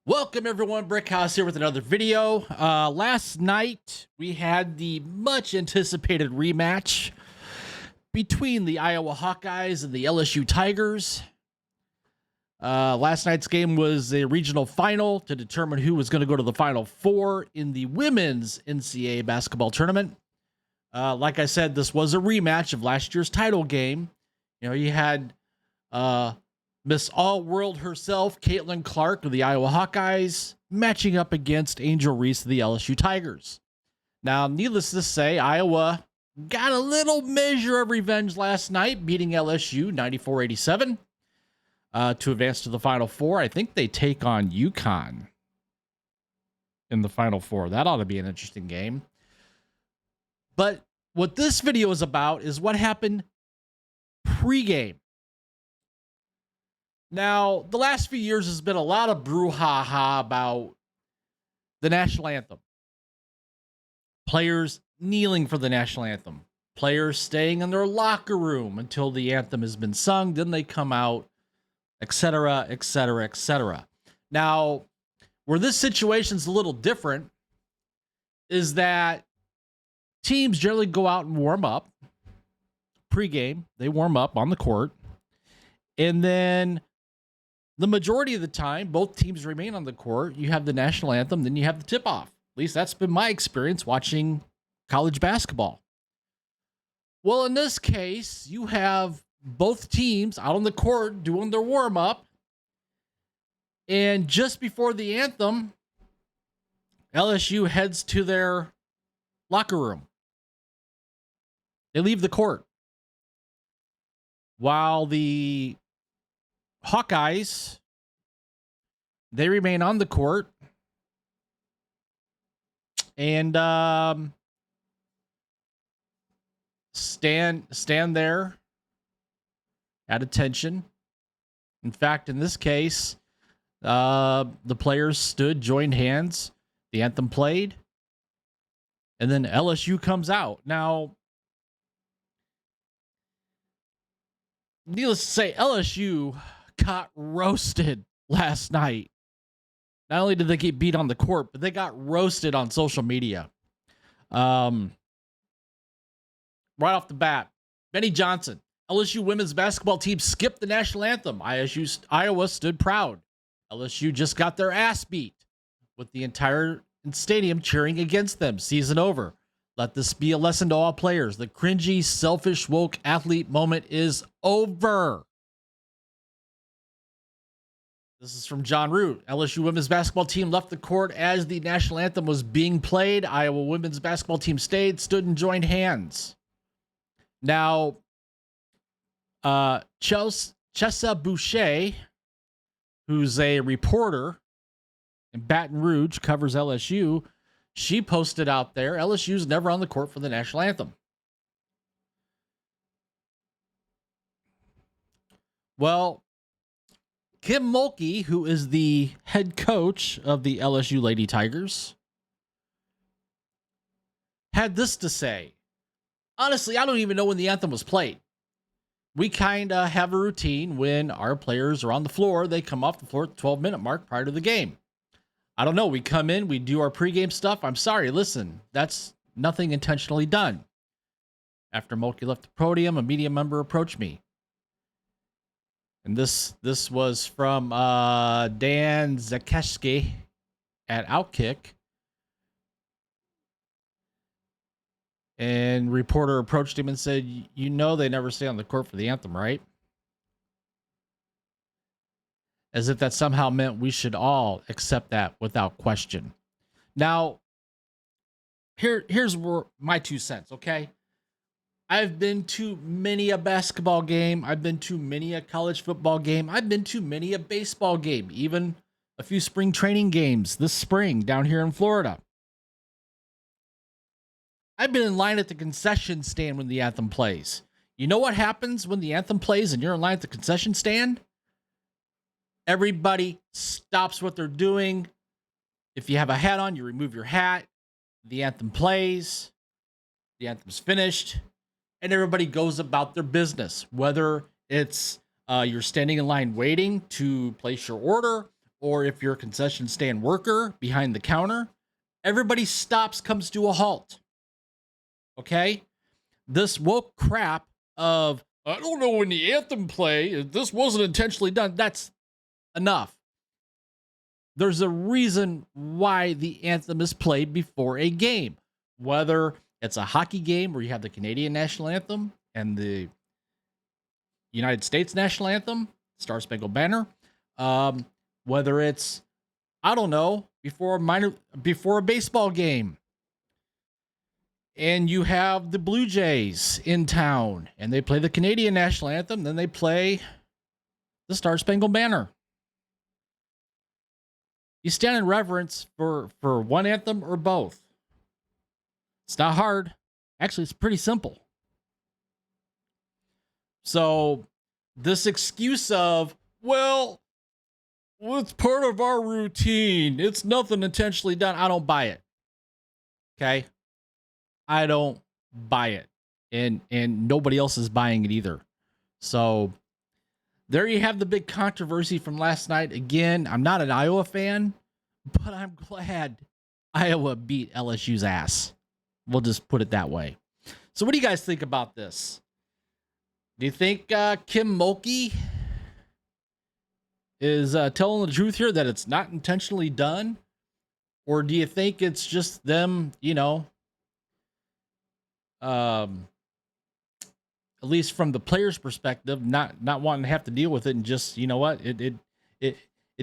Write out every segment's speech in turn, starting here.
Welcome everyone, Brickhouse here with another video. Last night we had the much anticipated rematch between the Iowa Hawkeyes and the LSU Tigers. Last night's game was a regional final to determine who was going to go to the Final Four in the women's NCAA basketball tournament. Like I said, this was a rematch of last year's title game. You know, you had Miss All-World herself, Caitlin Clark of the Iowa Hawkeyes, matching up against Angel Reese of the LSU Tigers. Now, needless to say, Iowa got a little measure of revenge last night, beating LSU 94-87 to advance to the Final Four. I think they take on UConn in the Final Four. That ought to be an interesting game. But what this video is about is what happened pregame. Now, the last few years has been a lot of brouhaha about the national anthem. Players kneeling for the national anthem. Players staying in their locker room until the anthem has been sung. Then they come out, etc., etc., etc. Now, where this situation's a little different is that teams generally go out and warm up. Pre-game, they warm up on the court. And then the majority of the time, both teams remain on the court. You have the national anthem, then you have the tip-off. At least that's been my experience watching college basketball. Well, in this case, you have both teams out on the court doing their warm-up. And just before the anthem, LSU heads to their locker room. They leave the court. While the Hawkeyes, they remain on the court and stand there at attention. In fact, in this case, the players stood, joined hands, the anthem played, and then LSU comes out. Now, needless to say, LSU got roasted last night. Not only did they get beat on the court, but they got roasted on social media. Right off the bat, Benny Johnson, LSU women's basketball team skipped the national anthem. Iowa stood proud. LSU just got their ass beat with the entire stadium cheering against them. Season over. Let this be a lesson to all players. The cringy, selfish, woke athlete moment is over. This is from John Root. LSU women's basketball team left the court as the national anthem was being played. Iowa women's basketball team stayed, stood, and joined hands. Now, Chessa Boucher, who's a reporter in Baton Rouge, covers LSU, she posted out there, LSU's never on the court for the national anthem. Well, Kim Mulkey, who is the head coach of the LSU Lady Tigers, had this to say. Honestly, I don't even know when the anthem was played. We kind of have a routine when our players are on the floor. They come off the floor at the 12-minute mark prior to the game. I don't know. We come in, we do our pregame stuff. I'm sorry, listen, that's nothing intentionally done. After Mulkey left the podium, a media member approached me. And this was from Dan Zakeshki at Outkick. And reporter approached him and said, you know they never stay on the court for the anthem, right? As if that somehow meant we should all accept that without question. Now, here's my 2 cents, okay? I've been to many a basketball game. I've been to many a college football game. I've been to many a baseball game, even a few spring training games this spring down here in Florida. I've been in line at the concession stand when the anthem plays. You know what happens when the anthem plays and you're in line at the concession stand? Everybody stops what they're doing. If you have a hat on, you remove your hat. The anthem plays. The anthem's finished. And everybody goes about their business. Whether it's you're standing in line waiting to place your order, or if you're a concession stand worker behind the counter, everybody stops, comes to a halt. Okay? This woke crap of, I don't know when the anthem play, this wasn't intentionally done. That's enough. There's a reason why the anthem is played before a game. Whether it's a hockey game where you have the Canadian national anthem and the United States national anthem, Star Spangled Banner, whether it's, I don't know, before a baseball game, and you have the Blue Jays in town and they play the Canadian national anthem, then they play the Star Spangled Banner. You stand in reverence for one anthem or both. It's not hard. Actually, it's pretty simple. So this excuse of, well, it's part of our routine, it's nothing intentionally done, I don't buy it. Okay? I don't buy it. And nobody else is buying it either. So there you have the big controversy from last night. Again, I'm not an Iowa fan, but I'm glad Iowa beat LSU's ass. We'll just put it that way. So what do you guys think about this? Do you think Kim Mulkey is telling the truth here, that it's not intentionally done? Or do you think it's just them, at least from the player's perspective, not wanting to have to deal with it, and just, you know what, it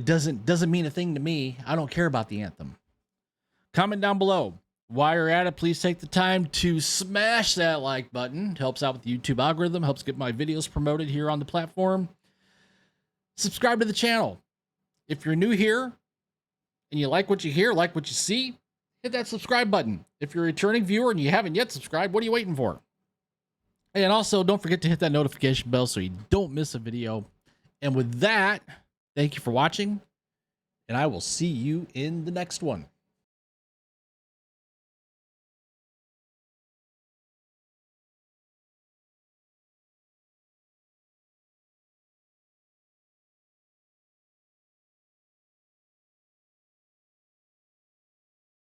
doesn't mean a thing to me. I don't care about the anthem. Comment down below. While you're at it, please take the time to smash that like button. It helps out with the YouTube algorithm, helps get my videos promoted here on the platform. Subscribe to the channel. If you're new here and you like what you hear, like what you see, hit that subscribe button. If you're a returning viewer and you haven't yet subscribed, what are you waiting for? And also, don't forget to hit that notification bell so you don't miss a video. And with that, thank you for watching, and I will see you in the next one.